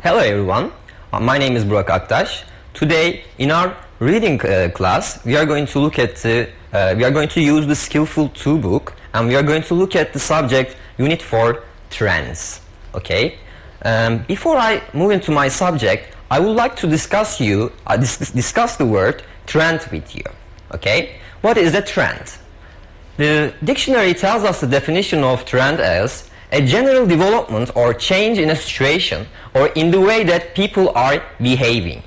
Hello everyone, my name is Burak Aktaş. Today in our reading class we are going to look at we are going to use the Skillful 2 book, and we are going to look at the subject Unit 4 Trends. Okay. Before I move into my subject, I would like to discuss the word trend with you. Okay. What is a trend? The dictionary tells us the definition of trend as a general development or change in a situation or in the way that people are behaving.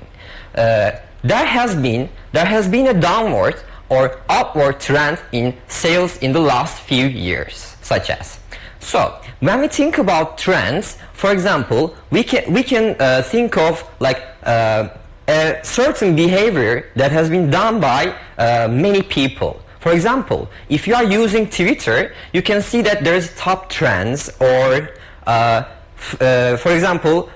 There has been a downward or upward trend in sales in the last few years, such as. So when we think about trends, for example, we can think of like a certain behavior that has been done by many people. For example, if you are using Twitter, you can see that there is top trends, or for example,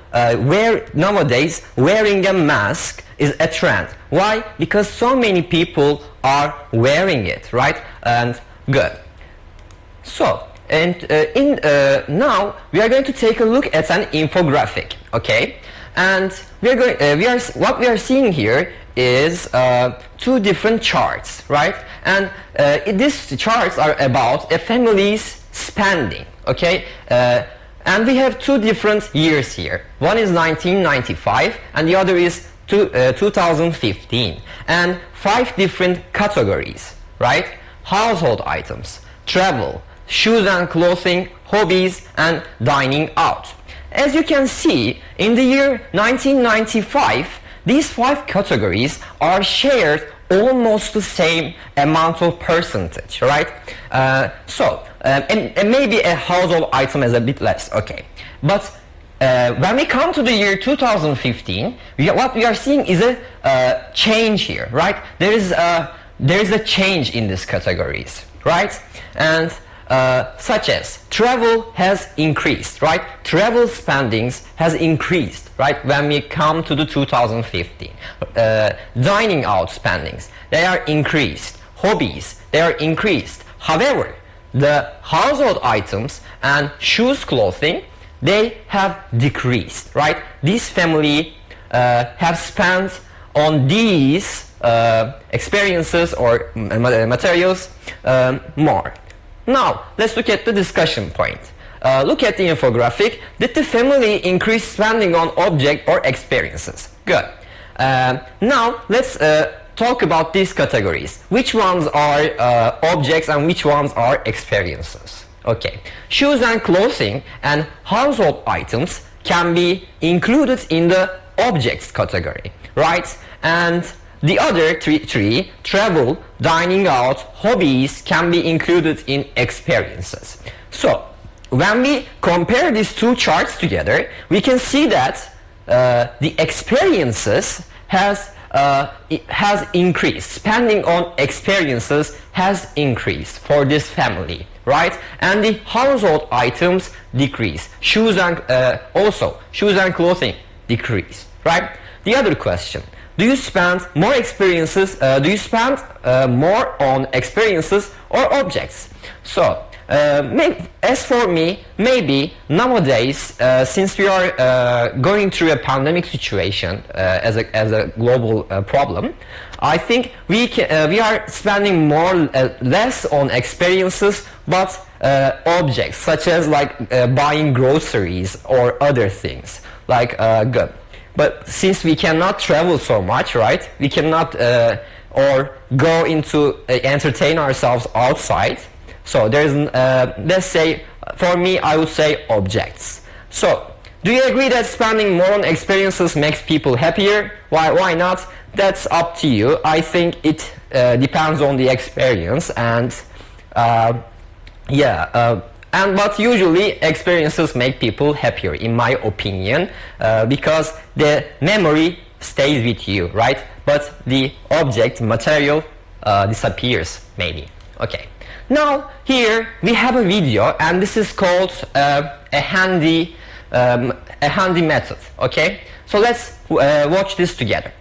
nowadays wearing a mask is a trend. Why? Because so many people are wearing it, right? And good. So, and now we are going to take a look at an infographic, okay? And what we are seeing here is two different charts, right? And these charts are about a family's spending, okay? And we have two different years here. One is 1995 and the other is 2015. And 5 different categories, right? Household items, travel, shoes and clothing, hobbies, and dining out. As you can see, in the year 1995, these 5 categories are shared almost the same amount of percentage, right? And maybe a household item is a bit less, okay. But when we come to the year 2015, what we are seeing is a change here, right? There is a change in these categories, right? And such as travel has increased, right? Travel spendings has increased, right? When we come to the 2015, dining out spendings, they are increased. Hobbies, they are increased. However, the household items and shoes, clothing, they have decreased, right? This family have spent on these experiences or materials more. Now, let's look at the discussion point. Look at the infographic. Did the family increase spending on object or experiences? Good. Now, let's talk about these categories. Which ones are objects and which ones are experiences? Okay. Shoes and clothing and household items can be included in the objects category, right? And the other three, travel, dining out, hobbies, can be included in experiences. So, when we compare these two charts together, we can see that the experiences has increased. Spending on experiences has increased for this family, right? And the household items decrease. Shoes and clothing decrease, right? The other question. Do you spend more more on experiences or objects? So, as for me, maybe nowadays, since we are going through a pandemic situation as a global problem, I think we are spending less on experiences, but objects, such as like buying groceries or other things, like good. But since we cannot travel so much, right? We cannot or go into entertain ourselves outside. So there's let's say, for me, I would say objects. So do you agree that spending more on experiences makes people happier? Why not? That's up to you. I think it depends on the experience, and but usually experiences make people happier, in my opinion, because the memory stays with you, right? But the object, material, disappears, maybe. Okay. Now here we have a video, and this is called a handy method. Okay. So let's watch this together.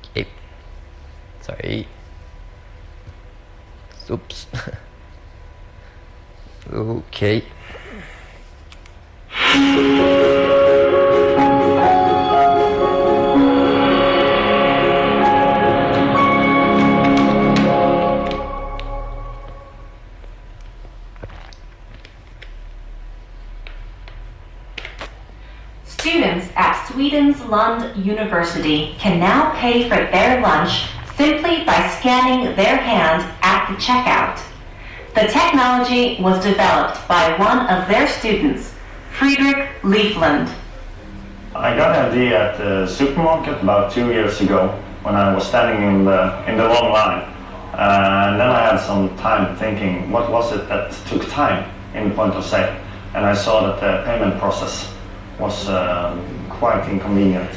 Okay. Sorry. Oops. Okay. Students at Sweden's Lund University can now pay for their lunch simply by scanning their hand at the checkout. The technology was developed by one of their students, Fredrik Leafland. I got an idea at the supermarket about 2 years ago when I was standing in the long line. And then I had some time thinking, what was it that took time in the point of sale? And I saw that the payment process was quite inconvenient.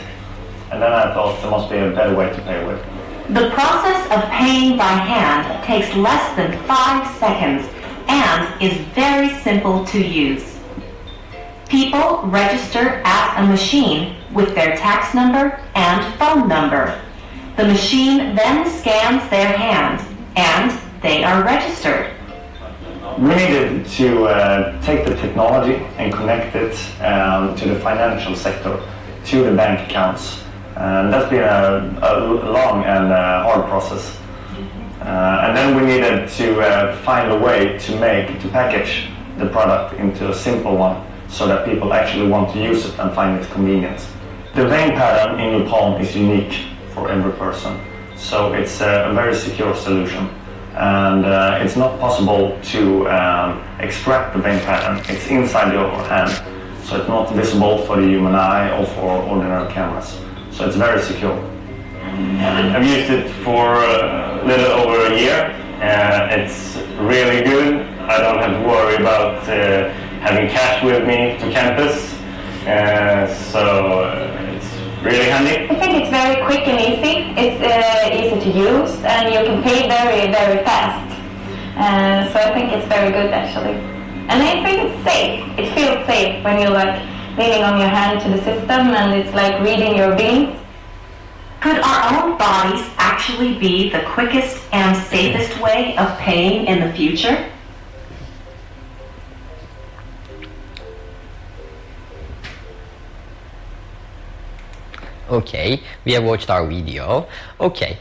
And then I thought there must be a better way to pay with. The process of paying by hand takes less than 5 seconds and is very simple to use. People register at a machine with their tax number and phone number. The machine then scans their hand and they are registered. We needed to take the technology and connect it to the financial sector, to the bank accounts. And that's been a long and hard process. And then we needed to find a way to package the product into a simple one so that people actually want to use it and find it convenient. The vein pattern in your palm is unique for every person, so it's a very secure solution. And it's not possible to extract the vein pattern. It's inside your hand, so it's not visible for the human eye or for ordinary cameras. So it's very secure. I've used it for a little over a year. It's really good. I don't have to worry about having cash with me to campus. So it's really handy. I think it's very quick and easy. It's easy to use and you can pay very, very fast. So I think it's very good actually. And I think it's safe. It feels safe when you're like leaning on your hand to the system and it's like reading your bills. Could our own bodies actually be the quickest and safest way of paying in the future? Okay, we have watched our video. Okay,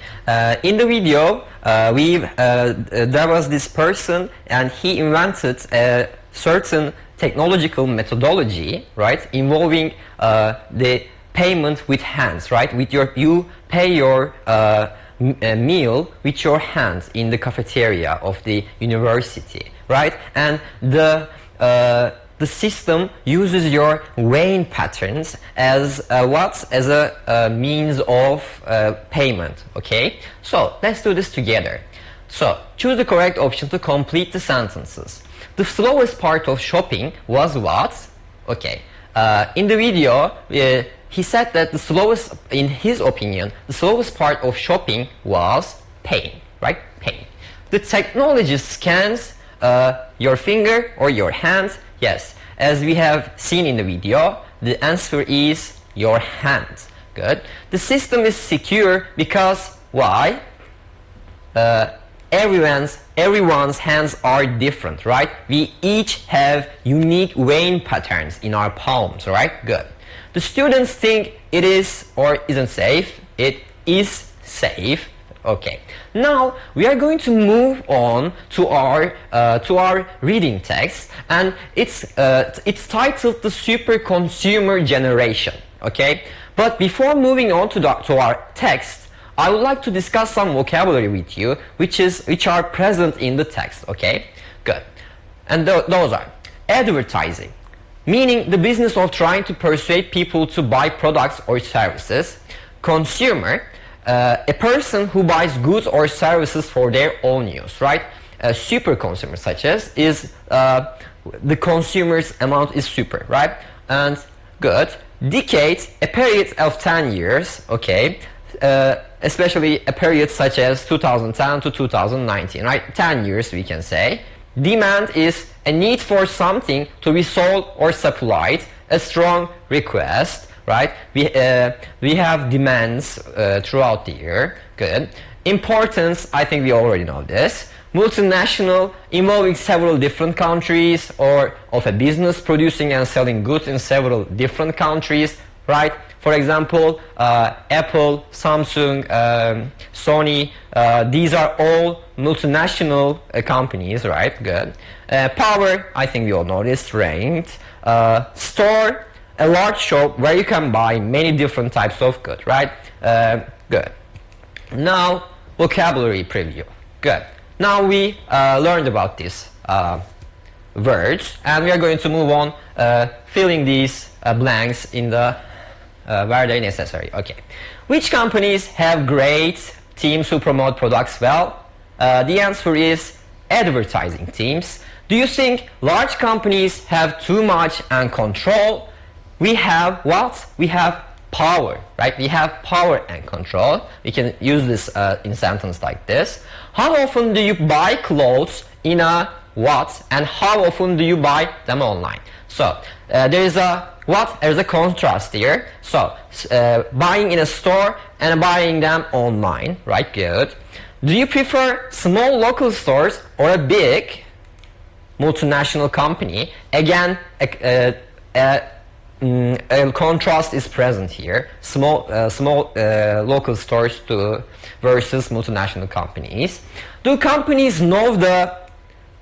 in the video, there was this person and he invented a certain technological methodology, right, involving the payment with hands, right? You pay your meal with your hands in the cafeteria of the university, right? And the system uses your vein patterns as a means of payment. Okay, so let's do this together. So choose the correct option to complete the sentences. The slowest part of shopping was what? Okay, in the video he said that the slowest, in his opinion, the slowest part of shopping was paying, right? Paying. The technology scans your finger or your hands. Yes, as we have seen in the video, the answer is your hand. Good. The system is secure because why? Everyone's hands are different, right? We each have unique vein patterns in our palms, right? Good. The students think it is or isn't safe. It is safe. Okay. Now we are going to move on to our reading text, and it's titled "The Super Consumer Generation." Okay. But before moving on to our text, I would like to discuss some vocabulary with you, which are present in the text. Okay. Good. And those are advertising, meaning the business of trying to persuade people to buy products or services. Consumer, a person who buys goods or services for their own use, right? A super consumer, such as, is the consumer's amount is super, right? And good. Decade, a period of 10 years, okay? Especially a period such as 2010 to 2019, right? 10 years, we can say. Demand is a need for something to be sold or supplied, a strong request, right? We have demands throughout the year. Good. Importance, I think we already know this. Multinational, involving several different countries, or of a business producing and selling goods in several different countries, right? For example, Apple, Samsung, Sony, these are all multinational companies, right? Good. Power, I think we all know this, strength. Store, a large shop where you can buy many different types of goods, right? Good. Now, vocabulary preview. Good. Now we learned about these words, and we are going to move on filling these blanks in the where they necessary. Okay. Which companies have great teams who promote products well? The answer is advertising teams. Do you think large companies have too much and control? We have what? We have power, right? We have power and control. We can use this in sentence like this. How often do you buy clothes in a what? And how often do you buy them online? So there is a what? There's a contrast here. So buying in a store and buying them online, right? Good. Do you prefer small local stores or a big multinational company? Again, a contrast is present here. Small local stores versus multinational companies. Do companies know the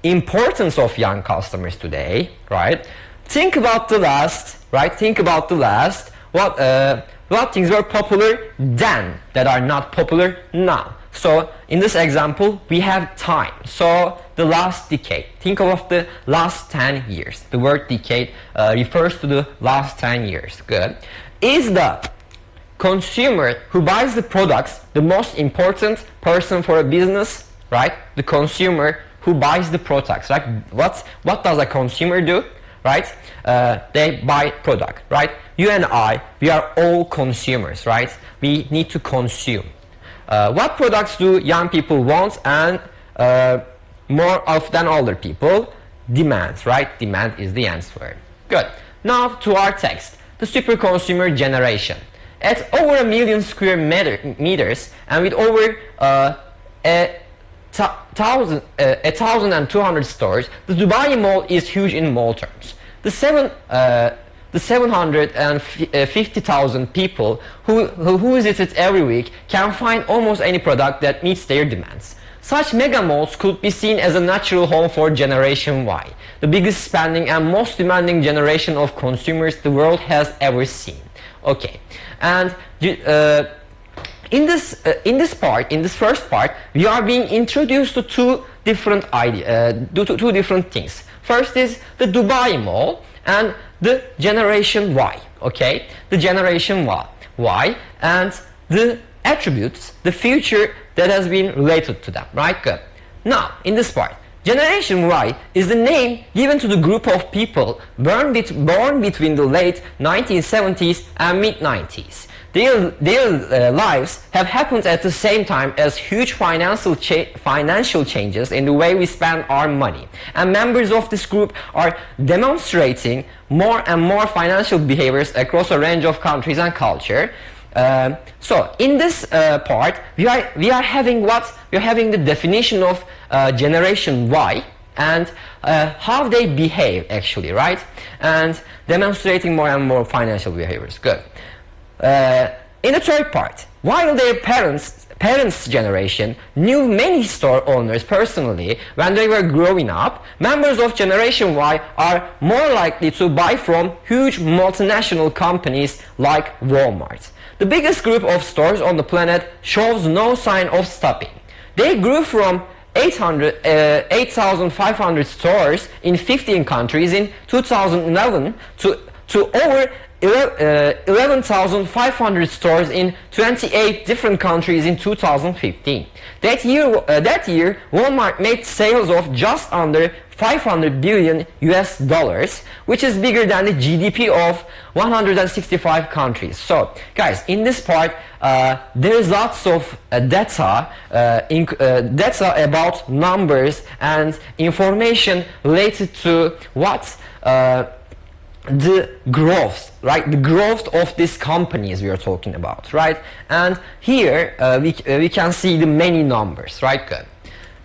importance of young customers today? Right. Think about the last. Right. Think about the last. What things were popular then that are not popular now? So in this example, we have time. So the last decade. Think of the last 10 years. The word decade refers to the last 10 years. Good. Is the consumer who buys the products the most important person for a business? Right? The consumer who buys the products. Right? What does a consumer do? Right? They buy product. Right? You and I, we are all consumers. Right? We need to consume. What products do young people want and more of than older people? Demand, right? Demand is the answer. Good. Now to our text. The super consumer generation. At over 1 million square meters and with over 1,200 stores, the Dubai Mall is huge in mall terms. The 750,000 people who visit it every week can find almost any product that meets their demands. Such mega malls could be seen as a natural home for Generation Y, the biggest spending and most demanding generation of consumers the world has ever seen. Okay, and in this first part, we are being introduced to two different things. First is the Dubai Mall and the Generation Y, okay? The Generation Y and the attributes, the future that has been related to them, right? Good. Now, in this part, Generation Y is the name given to the group of people born between the late 1970s and mid-90s. Their lives have happened at the same time as huge financial changes in the way we spend our money. And members of this group are demonstrating more and more financial behaviors across a range of countries and culture. So in this part, we are having what? We are having the definition of Generation Y and how they behave actually, right? And demonstrating more and more financial behaviors. Good. In the third part, while their parents' generation knew many store owners personally when they were growing up, members of Generation Y are more likely to buy from huge multinational companies like Walmart. The biggest group of stores on the planet shows no sign of stopping. They grew from 8,500 stores in 15 countries in 2011 to over 11,500 stores in 28 different countries in 2015. That year, Walmart made sales of just under $500 billion US, which is bigger than the GDP of 165 countries. So, guys, in this part, there is lots of data about numbers and information related to what the growth, right? The growth of these companies we are talking about, right? And here we can see the many numbers, right? Good.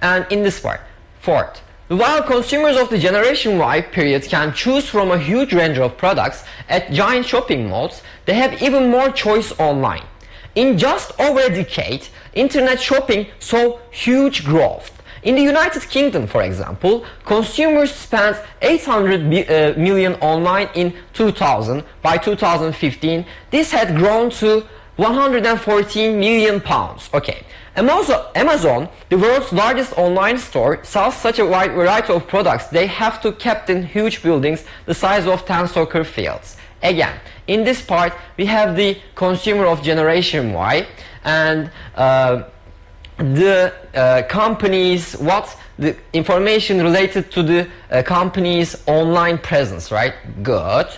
And in this part, fourth, while consumers of the Generation Y period can choose from a huge range of products at giant shopping malls, they have even more choice online. In just over a decade, internet shopping saw huge growth. In the United Kingdom, for example, consumers spent 800 million online in 2000. By 2015, this had grown to 114 million pounds. Okay. Amazon, the world's largest online store, sells such a wide variety of products they have to kept in huge buildings the size of 10 soccer fields. Again, in this part we have the consumer of Generation Y and the companies, what the information related to the company's online presence, right? Good.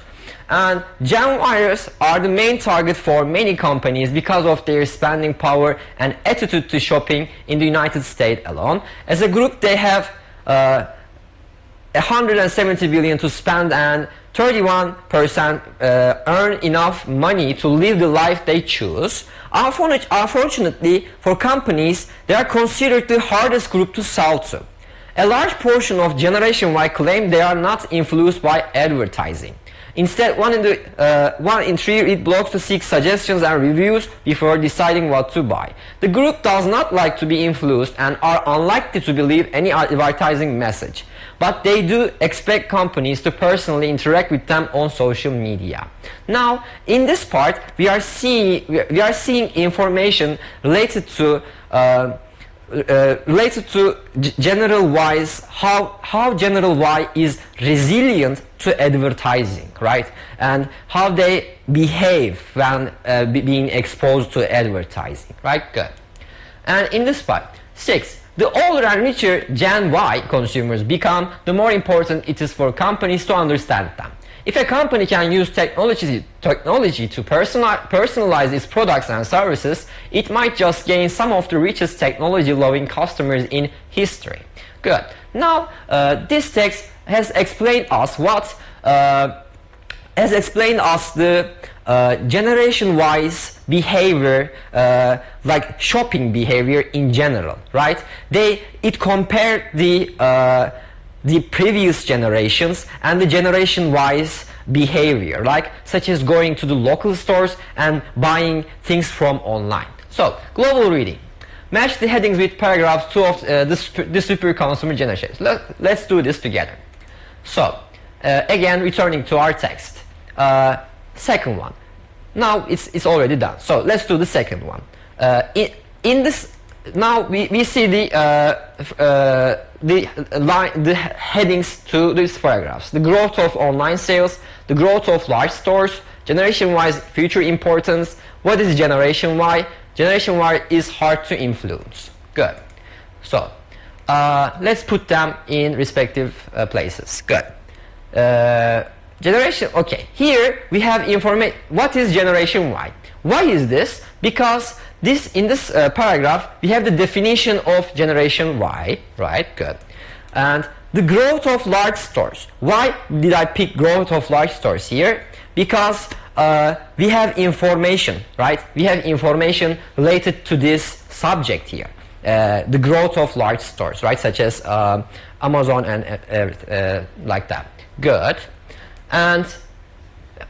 And Gen Yers are the main target for many companies because of their spending power and attitude to shopping in the United States alone. As a group, they have 170 billion to spend and 31% earn enough money to live the life they choose. Unfortunately, for companies, they are considered the hardest group to sell to. A large portion of Generation Y claim they are not influenced by advertising. Instead, 1 in 3 read blogs to seek suggestions and reviews before deciding what to buy. The group does not like to be influenced and are unlikely to believe any advertising message. But they do expect companies to personally interact with them on social media. Now, in this part, we are seeing information related to General Y's, how General Y is resilient to advertising, right? And how they behave when being exposed to advertising, right? Good. And in this part, 6. The older and richer Gen Y consumers become, the more important it is for companies to understand them. If a company can use technology to personalize its products and services, it might just gain some of the richest technology-loving customers in history. Good. Now, this text has explained us the Generation Y's behavior, like shopping behavior in general, right? It compared the previous generations and the Generation Y's behavior, like such as going to the local stores and buying things from online. So, global reading. Match the headings with paragraphs 2 of the super consumer generations. Let's do this together. So, again, returning to our text. Second one. Now it's already done. So let's do the second one. In this, now we see the headings to these paragraphs. The growth of online sales, the growth of large stores, Generation Y's future importance. What is Generation Y? Generation Y is hard to influence. Good. So let's put them in respective places. Good. Generation, okay, here we have information. What is Generation Y? Why is this? Because in this paragraph we have the definition of Generation Y, right? Good. And the growth of large stores. Why did I pick growth of large stores here? Because we have information, right? We have information related to this subject here. The growth of large stores, right? Such as Amazon and like that. Good. And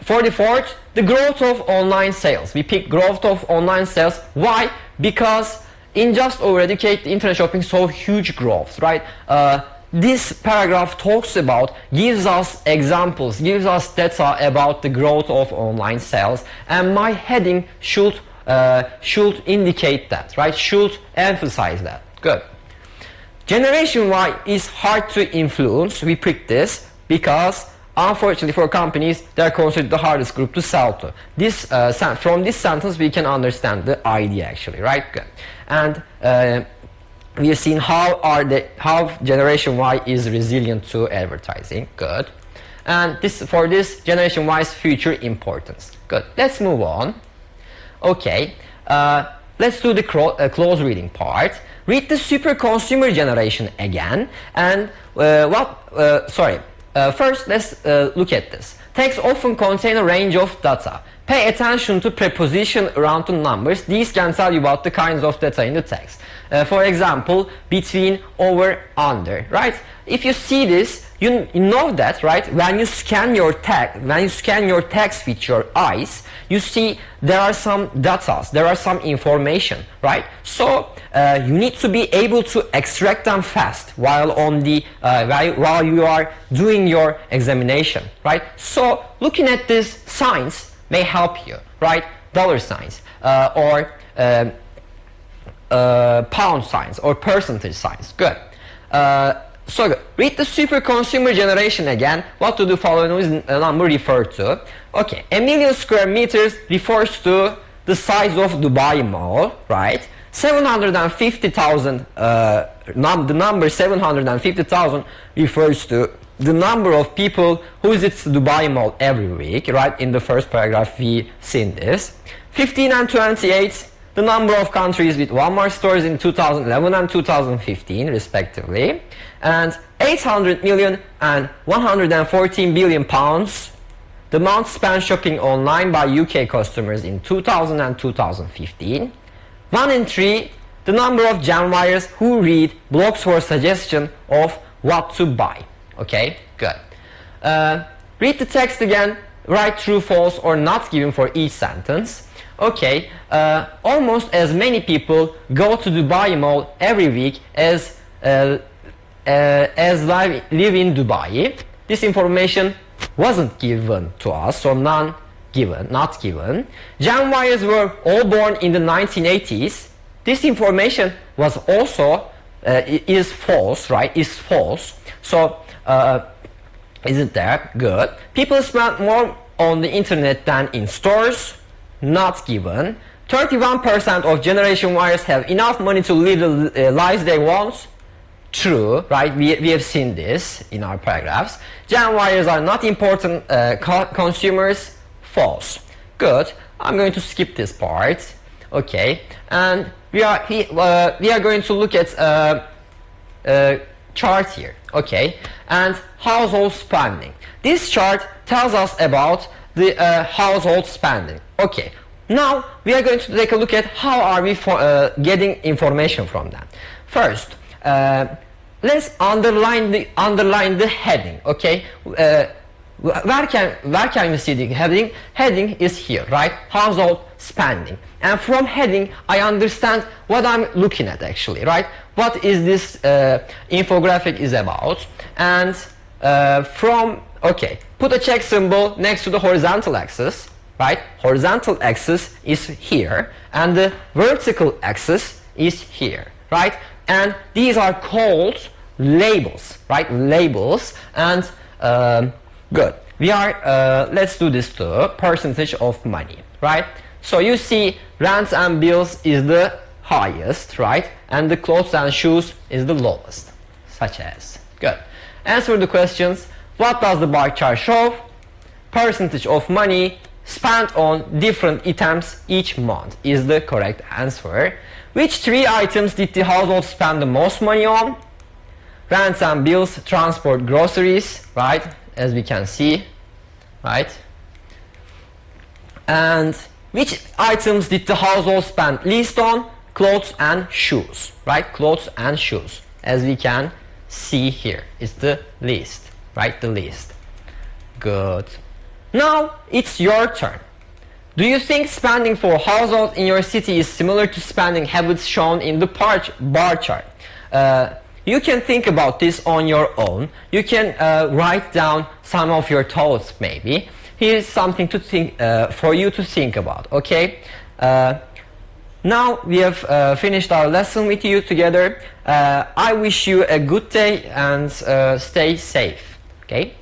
for the fourth, the growth of online sales. We pick growth of online sales. Why? Because in just over a decade, the internet shopping saw huge growth, right? This paragraph talks about, gives us examples, gives us data about the growth of online sales, and my heading should indicate that, right? Should emphasize that. Good. Generation Y is hard to influence. We picked this because unfortunately for companies, they are considered the hardest group to sell to. This, from this sentence we can understand the idea actually, right? Good. And we have seen how Generation Y is resilient to advertising. Good. And for this Generation Y's future importance. Good. Let's move on. Okay. Let's do the close reading part. Read the super consumer generation again. And first let's look at this. Texts often contain a range of data. Pay attention to preposition around the numbers. These can tell you about the kinds of data in the text. For example, between, over, under, right? If you see this, you know that, right? When you scan your text with your eyes, you see there are some data, there are some information, right? So you need to be able to extract them fast while while you are doing your examination, right? So looking at these signs may help you, right? Dollar signs or pound signs or percentage signs. Good. So good. Read the super consumer generation again. What do the following number refer to? Okay, 1 million square meters refers to the size of Dubai Mall, right? 750,000, the number 750,000 refers to the number of people who visit Dubai Mall every week, right? In the first paragraph we seen this. 15 and 28, the number of countries with Walmart stores in 2011 and 2015 respectively. And 800 million and 114 billion pounds, the amount spent shopping online by UK customers in 2000 and 2015. 1 in 3, the number of Gen Yers who read blogs for suggestion of what to buy. Okay, good. Read the text again, write true, false or not given for each sentence. Okay, almost as many people go to Dubai Mall every week as live in Dubai. This information wasn't given to us, so not given. Gen Yers were all born in the 1980s. This information was also is false, right? Is false. So isn't there? Good. People spend more on the internet than in stores. Not given. 31% of Generation Yers have enough money to live the lives they want. True, right? We have seen this in our paragraphs. Gen Yers are not important consumers. False. Good. I'm going to skip this part. Okay, and we are going to look at chart here. Okay, and household spending. This chart tells us about the household spending. Okay, now we are going to take a look at how are we getting information from that. First, let's underline the heading. Okay, where can we see the heading? Heading is here, right? Household spending. And from heading, I understand what I'm looking at actually, right? What is this infographic is about? And okay, put a check symbol next to the horizontal axis, right? Horizontal axis is here, and the vertical axis is here, right? And these are called labels, right? Labels. And good. We are let's do this to percentage of money, right? So you see rents and bills is the highest, right? And the clothes and shoes is the lowest, such as. Good. Answer the questions. What does the bar chart show? Percentage of money spent on different items each month is the correct answer. Which 3 items did the household spend the most money on? Rents and bills, transport, groceries, right? As we can see, right? And which items did the household spend least on? Clothes and shoes, right? Clothes and shoes. As we can see here, it's the least, right? The least. Good. Now it's your turn. Do you think spending for households in your city is similar to spending habits shown in the bar chart? You can think about this on your own. You can write down some of your thoughts maybe. Here's something to think for you to think about, okay? Now we have finished our lesson with you together. I wish you a good day and stay safe, okay?